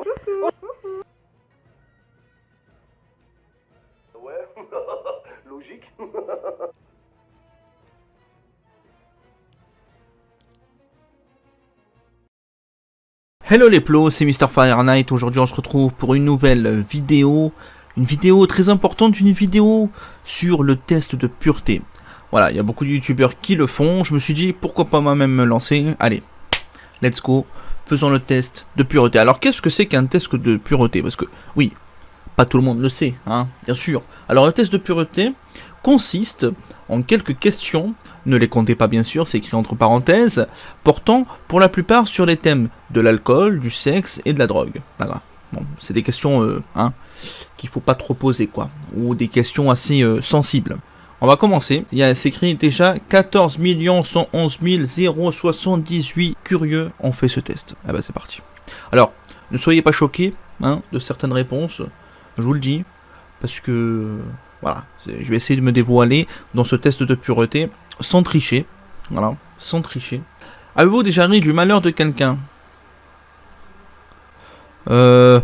Ouais, logique. Hello les plos, c'est Mr. Fahrenheit. Aujourd'hui on se retrouve pour une nouvelle vidéo. Une vidéo très importante, une vidéo sur le test de pureté. Voilà, il y a beaucoup de youtubeurs qui le font. Je me suis dit pourquoi pas moi-même me lancer. Allez, let's go, faisons le test de pureté. Alors qu'est-ce que c'est qu'un test de pureté? Parce que oui, pas tout le monde le sait, hein, bien sûr. Alors le test de pureté consiste en quelques questions, ne les comptez pas bien sûr, c'est écrit entre parenthèses, portant pour la plupart sur les thèmes de l'alcool, du sexe et de la drogue. Voilà. Bon, c'est des questions qu'il faut pas trop poser, quoi, ou des questions assez sensibles. On va commencer. C'est écrit déjà 14 111 078 curieux ont fait ce test. Ah bah c'est parti. Alors, ne soyez pas choqués de certaines réponses, je vous le dis, parce que voilà, je vais essayer de me dévoiler dans ce test de pureté sans tricher. Voilà, sans tricher. Avez-vous déjà ri du malheur de quelqu'un? Alors,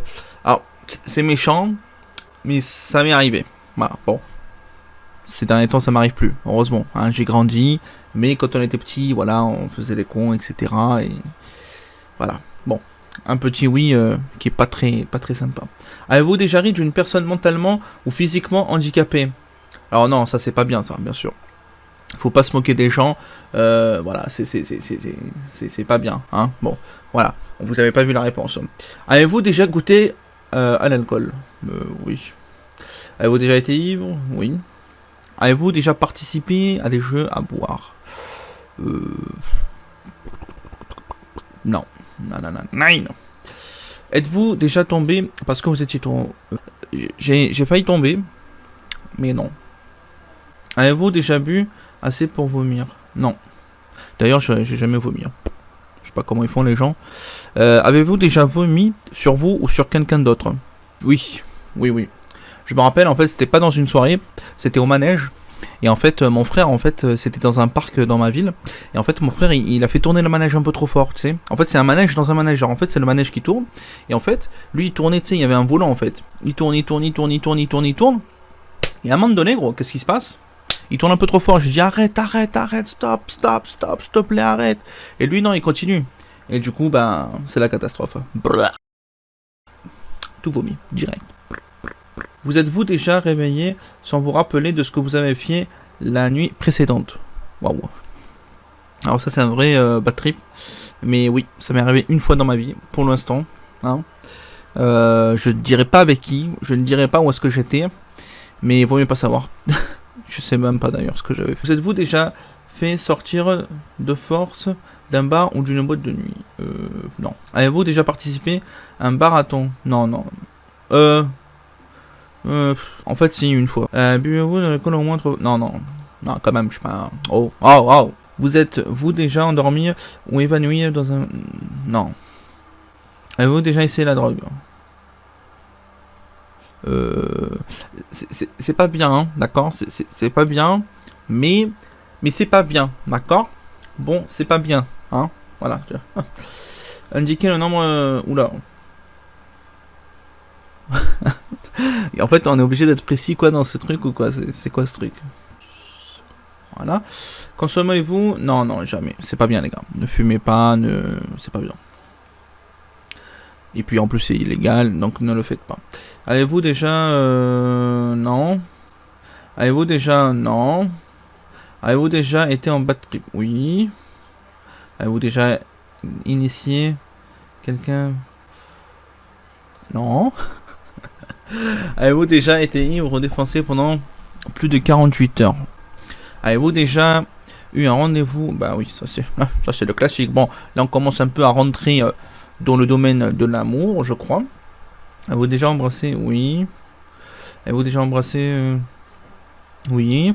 c'est méchant, mais ça m'est arrivé. Voilà, bon. Ces derniers temps, ça m'arrive plus, heureusement. Hein, j'ai grandi, mais quand on était petit, voilà, on faisait les cons, etc. Et voilà, bon. Un petit oui qui est pas très sympa. Avez-vous déjà ri d'une personne mentalement ou physiquement handicapée? Alors non, ça c'est pas bien, ça, bien sûr. Faut pas se moquer des gens. Voilà, c'est pas bien, hein. Bon, voilà. Vous avez pas vu la réponse. Avez-vous déjà goûté à l'alcool? Oui. Avez-vous déjà été ivre? Oui. Avez-vous déjà participé à des jeux à boire? Non. Non. Êtes-vous déjà tombé parce que vous étiez trop... J'ai failli tomber, mais non. Avez-vous déjà bu assez pour vomir? Non. D'ailleurs, j'ai jamais vomi. Je sais pas comment ils font les gens. Avez-vous déjà vomi sur vous ou sur quelqu'un d'autre? Oui. Je me rappelle, en fait, c'était pas dans une soirée, c'était au manège. Et en fait, mon frère, c'était dans un parc dans ma ville. Et en fait, mon frère, il a fait tourner le manège un peu trop fort, tu sais. En fait, c'est un manège dans un manège. Genre, en fait, c'est le manège qui tourne. Et en fait, lui, il tournait, tu sais, il y avait un volant, en fait. Il tourne. Et à un moment donné, gros, qu'est-ce qui se passe? Il tourne un peu trop fort. Je dis, arrête, stop, s'il te plaît, arrête. Et lui, non, il continue. Et du coup, ben, c'est la catastrophe. Tout vomi, direct. Vous êtes-vous déjà réveillé sans vous rappeler de ce que vous avez fait la nuit précédente? Waouh. Alors ça c'est un vrai bad trip. Mais oui, ça m'est arrivé une fois dans ma vie, pour l'instant. Hein. Je ne dirai pas avec qui, je ne dirai pas où est-ce que j'étais. Mais il vaut mieux pas savoir. Je sais même pas d'ailleurs ce que j'avais fait. Vous êtes-vous déjà fait sortir de force d'un bar ou d'une boîte de nuit? Non. Avez-vous déjà participé à un marathon? Non. En fait, si, une fois. Buvez-vous de l'alcool au moins trop... Non, quand même, je sais pas... Oh. Vous êtes-vous déjà endormi ou évanoui dans un... Non. Avez-vous déjà essayé la drogue? C'est pas bien, hein, d'accord? C'est pas bien, mais c'est pas bien, d'accord? Bon, c'est pas bien, hein? Voilà. Indiquez le nombre... Oula. Et en fait, on est obligé d'être précis quoi dans ce truc ou quoi? C'est quoi ce truc? Voilà. Consommez-vous? Non, jamais. C'est pas bien, les gars. Ne fumez pas, c'est pas bien. Et puis en plus, c'est illégal, donc ne le faites pas. Avez-vous déjà... Non. Avez-vous déjà... Non. Avez-vous déjà été en bad trip? Oui. Avez-vous déjà initié quelqu'un? Non. Avez-vous déjà été ivre ou défoncé pendant plus de 48 heures? Avez-vous déjà eu un rendez-vous? Bah oui, ça c'est le classique. Bon, là on commence un peu à rentrer dans le domaine de l'amour, je crois. Avez-vous déjà embrassé? Oui. Avez-vous déjà embrassé? Oui.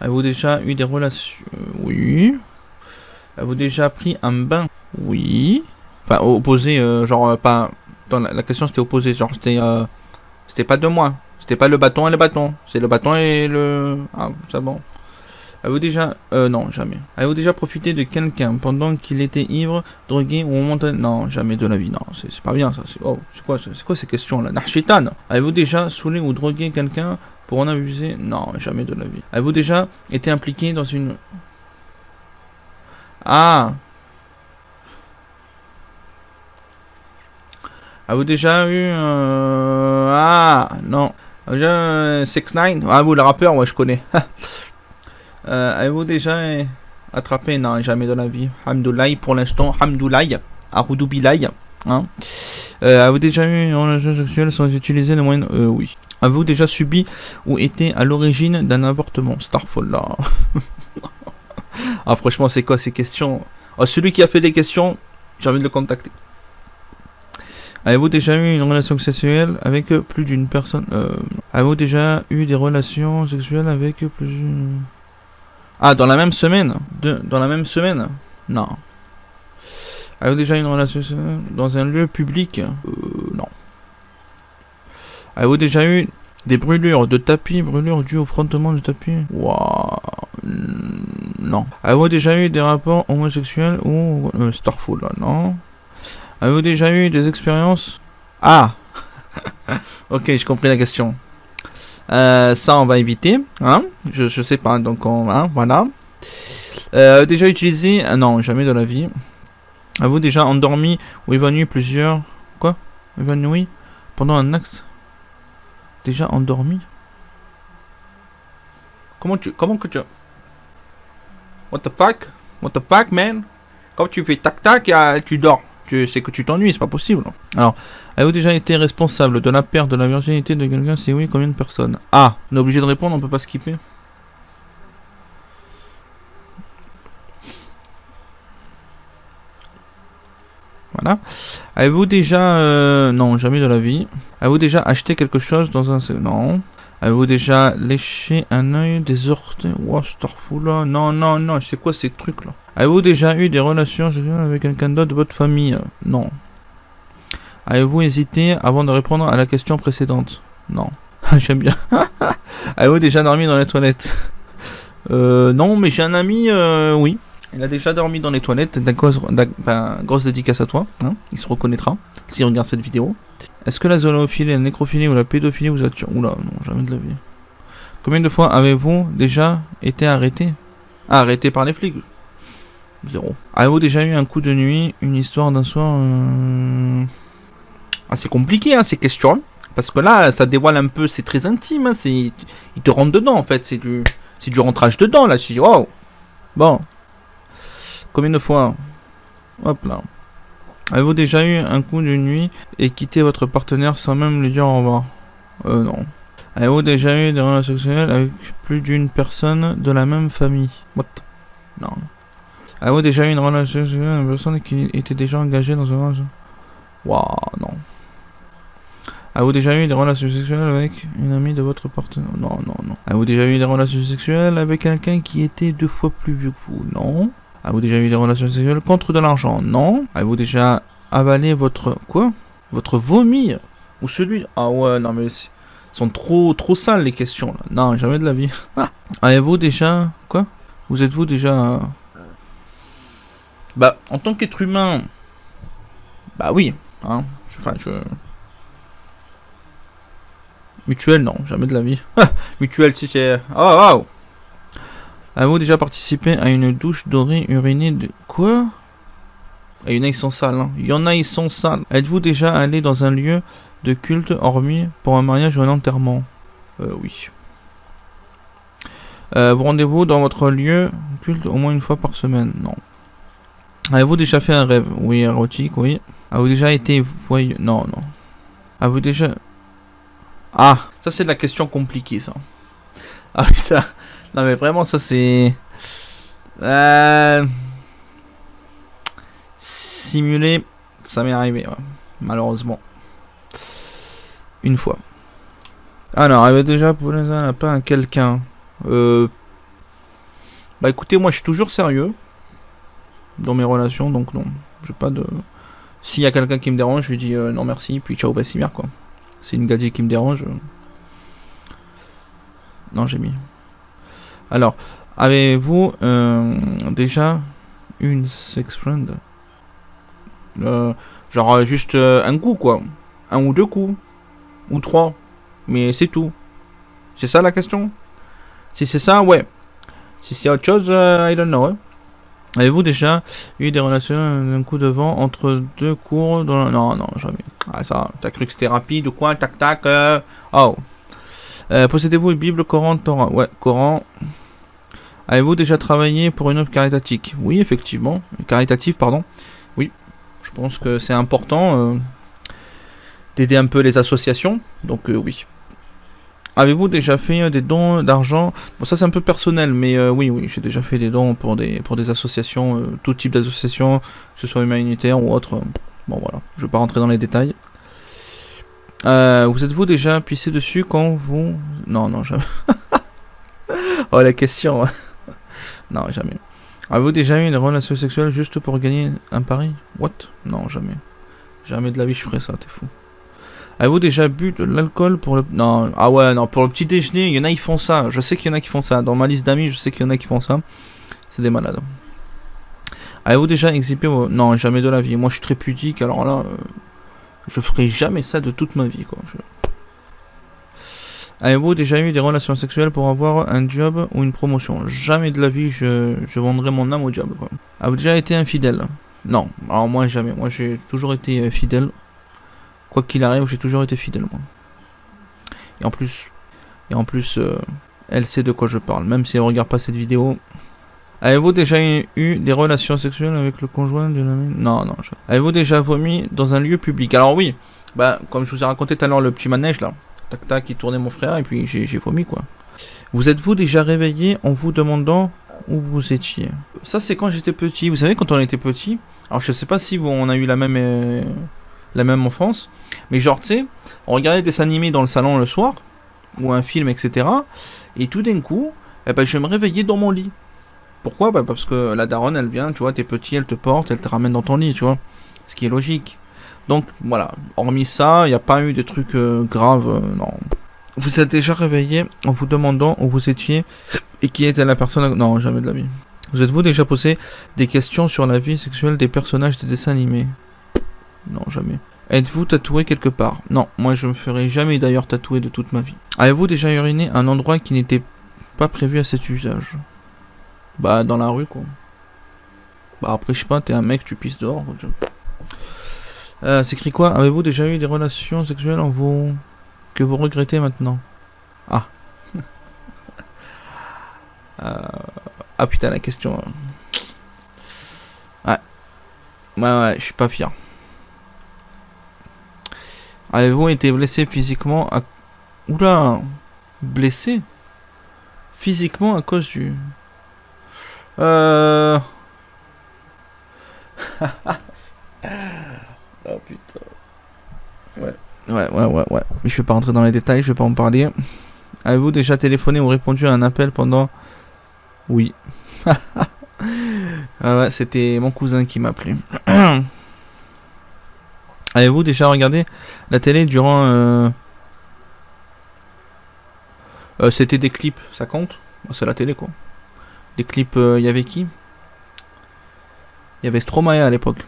Avez-vous déjà eu des relations? Oui. Avez-vous déjà pris un bain? Oui. Enfin, opposé, genre pas... Dans la question c'était opposé, genre c'était pas de moi. C'était pas le bâton et le bâton. C'est le bâton et le... Ah, c'est bon. Avez-vous déjà... non, jamais. Avez-vous déjà profité de quelqu'un pendant qu'il était ivre, drogué ou monté... Non, jamais de la vie, non. C'est pas bien, ça. Oh, c'est quoi ces questions-là? Narchitan. Avez-vous déjà saoulé ou drogué quelqu'un pour en abuser? Non, jamais de la vie. Avez-vous déjà été impliqué dans une... Ah! Avez-vous déjà eu... Ah, non. Déjà, 6ix9ine. Ah, vous, le rappeur, ouais, je connais. Avez-vous déjà attrapé? Non, jamais de la vie. Hamdoulaye, pour l'instant. Hamdoulaye. Aroudoubilaye. Hein. Avez-vous déjà eu une relation sexuelle sans utiliser les moyens? Oui. Avez-vous déjà subi ou été à l'origine d'un avortement? Starfall, là. Ah, franchement, c'est quoi ces questions? Oh, celui qui a fait des questions, j'ai envie de le contacter. Avez-vous déjà eu une relation sexuelle avec plus d'une personne? Avez-vous déjà eu des relations sexuelles avec plus d'une... Ah, dans la même semaine? Dans la même semaine? Non. Avez-vous déjà eu une relation sexuelle dans un lieu public? Non. Avez-vous déjà eu des brûlures de tapis, brûlures dues au frottement de tapis? Waouh. Non. Avez-vous déjà eu des rapports homosexuels ou... Starfall, là, non. Avez-vous déjà eu des expériences? Ah. Ok, j'ai compris la question. Ça, on va éviter. Hein, je sais pas, donc on... Hein, voilà. Déjà utilisé... non, jamais de la vie. Avez-vous déjà endormi ou évanoui plusieurs... Quoi? Évanoui? Pendant un acte? Déjà endormi? Comment que tu... What the fuck? What the fuck, man? Quand tu fais tac-tac, tu dors. C'est que tu t'ennuies, c'est pas possible. Alors, avez-vous déjà été responsable de la perte de la virginité de quelqu'un? Si oui, combien de personnes? Ah, on est obligé de répondre, on peut pas skipper. Voilà. Avez-vous déjà... non, jamais de la vie. Avez-vous déjà acheté quelque chose dans un... Non. Avez-vous déjà léché un œil, des orteils? Wow, Starfall là. Non, non, non, c'est quoi ces trucs là? Avez-vous déjà eu des relations sexuelles avec quelqu'un d'autre de votre famille? Non. Avez-vous hésité avant de répondre à la question précédente? Non. J'aime bien. Avez-vous déjà dormi dans les toilettes? Non, mais j'ai un ami, oui. Il a déjà dormi dans les toilettes. Grosse dédicace à toi. Hein, il se reconnaîtra s'il regarde cette vidéo. Est-ce que la zoophilie, la nécrophilie ou la pédophilie vous attire? Oula, non, jamais de la vie. Combien de fois avez-vous déjà été arrêté? Ah, arrêté par les flics? 0. Avez-vous déjà eu un coup de nuit, une histoire d'un soir? Ah, c'est compliqué, hein, ces questions. Parce que là, ça dévoile un peu, c'est très intime. Hein, il te rentre dedans, en fait. C'est du rentrage dedans, là. Je dis, wow. Bon. Combien de fois? Hop là. Avez-vous déjà eu un coup de nuit et quitté votre partenaire sans même lui dire au revoir? Non. Avez-vous déjà eu des relations sexuelles avec plus d'une personne de la même famille? What? Non. Avez-vous déjà eu une relation sexuelle avec une personne qui était déjà engagée dans un... Waouh, non. Avez-vous déjà eu des relations sexuelles avec une amie de votre partenaire? Non, non, non. Avez-vous déjà eu des relations sexuelles avec quelqu'un qui était 2 fois plus vieux que vous? Non. Avez-vous déjà eu des relations sexuelles contre de l'argent? Non. Avez-vous déjà avalé votre... Quoi? Votre vomi? Ou celui... Ah ouais, non mais... sont trop sales les questions là. Non, jamais de la vie. Ah. Avez-vous déjà... Quoi? Vous êtes-vous déjà... Bah, en tant qu'être humain... Bah oui. Hein. Mutuelle, non, jamais de la vie. Mutuelle, si c'est... Oh, oh. Avez-vous déjà participé à une douche dorée urinée de... Quoi? Il y en a, ils sont sales. Hein. Il y en a, ils sont sales. Êtes-vous déjà allé dans un lieu de culte hormis pour un mariage ou un enterrement? Oui. Vous rendez-vous dans votre lieu de culte au moins une fois par semaine? Non. Avez-vous déjà fait un rêve? Oui, érotique, oui. Avez-vous déjà été voyeux? Non, non. Avez-vous déjà... Ah, ça c'est de la question compliquée, ça. Ah oui, ça... Non mais vraiment, ça c'est... Simuler, ça m'est arrivé, ouais. Malheureusement. Une fois. Alors, avez-vous déjà posé un lapin à quelqu'un? Bah écoutez, moi je suis toujours sérieux dans mes relations, donc non. J'ai pas de... S'il y a quelqu'un qui me dérange, je lui dis non merci, puis ciao, Bassimir, quoi. C'est une gadget qui me dérange. Non, j'ai mis. Alors, Avez-vous déjà une sex friend? Genre juste un coup quoi. Un ou deux coups. Ou trois. Mais c'est tout. C'est ça la question? Si c'est ça, ouais. Si c'est autre chose, I don't know. Hein. Avez-vous déjà eu des relations d'un coup de vent entre deux cours dans Non, non, jamais. Ah ça, t'as cru que c'était rapide ou quoi? Tac tac. Oh. Possédez-vous une Bible, Coran, Torah? Ouais, Coran. Avez-vous déjà travaillé pour une œuvre caritative? Oui, effectivement. Caritative, pardon. Oui. Je pense que c'est important d'aider un peu les associations. Donc oui. Avez-vous déjà fait des dons d'argent? Bon, ça c'est un peu personnel, mais oui, oui, j'ai déjà fait des dons pour des associations, tout type d'associations, que ce soit humanitaire ou autre. Bon voilà, je vais pas rentrer dans les détails. Vous êtes-vous déjà pissé dessus quand vous... Non, non, jamais. Oh la question. Non, jamais. Avez-vous déjà eu une relation sexuelle juste pour gagner un pari? What? Non, jamais. Jamais de la vie je ferais ça, t'es fou. Avez-vous déjà bu de l'alcool pour le... Non, ah ouais, non, pour le petit déjeuner, il y en a qui font ça. Je sais qu'il y en a qui font ça. Dans ma liste d'amis, je sais qu'il y en a qui font ça. C'est des malades. Avez-vous déjà exhibé vos... Non, jamais de la vie. Moi, je suis très pudique, alors là... je ferai jamais ça de toute ma vie, quoi. Avez-vous déjà eu des relations sexuelles pour avoir un job ou une promotion? Jamais de la vie, je vendrai mon âme au diable, quoi. Avez-vous déjà été infidèle? Non, alors moi, jamais. Moi, j'ai toujours été fidèle. Quoi qu'il arrive, j'ai toujours été fidèle, moi. Et en plus, elle sait de quoi je parle, même si elle regarde pas cette vidéo. Avez-vous déjà eu des relations sexuelles avec le conjoint d'une amie? Non, non. Avez-vous déjà vomi dans un lieu public? Alors oui, bah comme je vous ai raconté tout à l'heure le petit manège là, tac tac, qui tournait mon frère et puis j'ai vomi quoi. Vous êtes-vous déjà réveillé en vous demandant où vous étiez? Ça c'est quand j'étais petit. Vous savez quand on était petit. Alors je sais pas si on a eu la même enfance, mais genre tu sais, on regardait des dessins animés dans le salon le soir ou un film etc. Et tout d'un coup, eh ben, je me réveillais dans mon lit. Pourquoi? Bah parce que la daronne elle vient, tu vois, t'es petit, elle te porte, elle te ramène dans ton lit, tu vois. Ce qui est logique. Donc voilà, hormis ça, il n'y a pas eu de trucs graves, non. Vous êtes déjà réveillé en vous demandant où vous étiez et qui était la personne... Non, jamais de la vie. Vous êtes-vous déjà posé des questions sur la vie sexuelle des personnages des dessins animés? Non, jamais. Êtes-vous tatoué quelque part? Non, moi je me ferai jamais d'ailleurs tatouer de toute ma vie. Avez-vous déjà uriné à un endroit qui n'était pas prévu à cet usage? Bah dans la rue quoi. Bah après je sais pas, t'es un mec, tu pisses dehors. C'est écrit quoi? Avez-vous déjà eu des relations sexuelles en vous... que vous regrettez maintenant? Ah. Ah putain la question. Ouais. Ouais, je suis pas fier. Avez-vous été blessé physiquement à... Oula. Blessé physiquement à cause du... Oh putain. Ouais. Mais je vais pas rentrer dans les détails, je vais pas en parler. Avez-vous déjà téléphoné ou répondu à un appel pendant... Oui. Ah ouais, c'était mon cousin qui m'appelait. Avez-vous déjà regardé la télé durant... c'était des clips, ça compte? C'est la télé quoi. Des clips, il y avait qui? Il y avait Stromae à l'époque.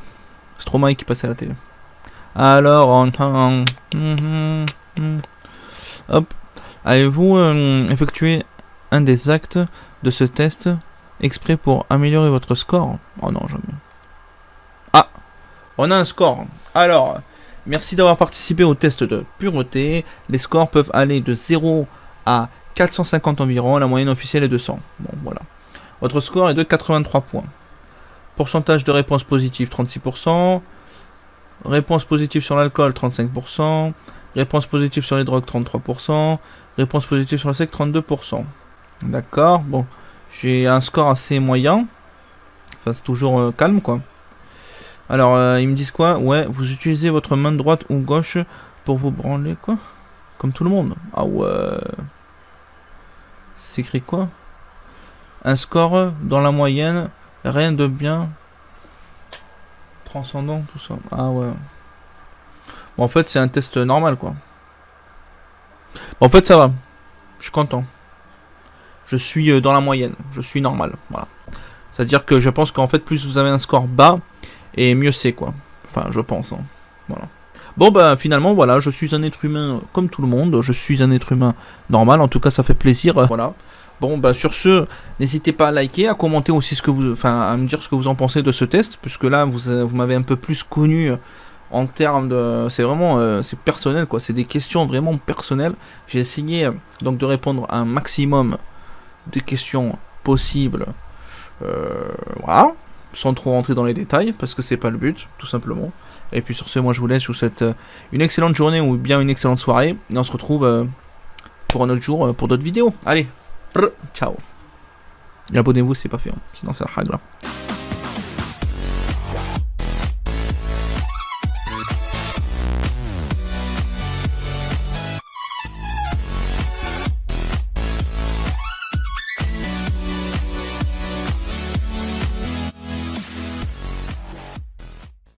Stromae qui passait à la télé. Alors, hop. Avez-vous effectué un des actes de ce test exprès pour améliorer votre score? Oh non, jamais. Ah, on a un score. Alors, merci d'avoir participé au test de pureté. Les scores peuvent aller de 0 à 450 environ. La moyenne officielle est de 100. Bon, voilà. Votre score est de 83 points. Pourcentage de réponse positive 36%. Réponse positive sur l'alcool 35%. Réponse positive sur les drogues 33%. Réponse positive sur le sexe 32%. D'accord. Bon. J'ai un score assez moyen. Enfin c'est toujours calme quoi. Alors ils me disent quoi? Ouais. Vous utilisez votre main droite ou gauche pour vous branler quoi? Comme tout le monde. Ah ouais. C'est écrit quoi? Un score dans la moyenne. Rien de bien transcendant, tout ça. Ah ouais. Bon, en fait, c'est un test normal, quoi. Bon, en fait, ça va. Je suis content. je suis dans la moyenne, je suis normal, voilà. C'est-à-dire que je pense qu'en fait, plus vous avez un score bas, et mieux c'est, quoi. Enfin, je pense, hein. Voilà. Bon, bah, finalement, voilà, je suis un être humain comme tout le monde, je suis un être humain normal, en tout cas, ça fait plaisir, voilà. Bon, bah, sur ce, n'hésitez pas à liker, à commenter aussi ce que vous... Enfin, à me dire ce que vous en pensez de ce test, puisque là, vous m'avez un peu plus connu en termes de... C'est vraiment... c'est personnel, quoi, c'est des questions vraiment personnelles. J'ai essayé, donc, de répondre à un maximum de questions possibles, voilà, sans trop rentrer dans les détails, parce que c'est pas le but, tout simplement. Et puis sur ce, moi je vous laisse, je vous souhaite une excellente journée ou bien une excellente soirée, et on se retrouve pour un autre jour, pour d'autres vidéos. Allez, ciao. Et abonnez-vous si c'est pas fait, hein. Sinon c'est la règle.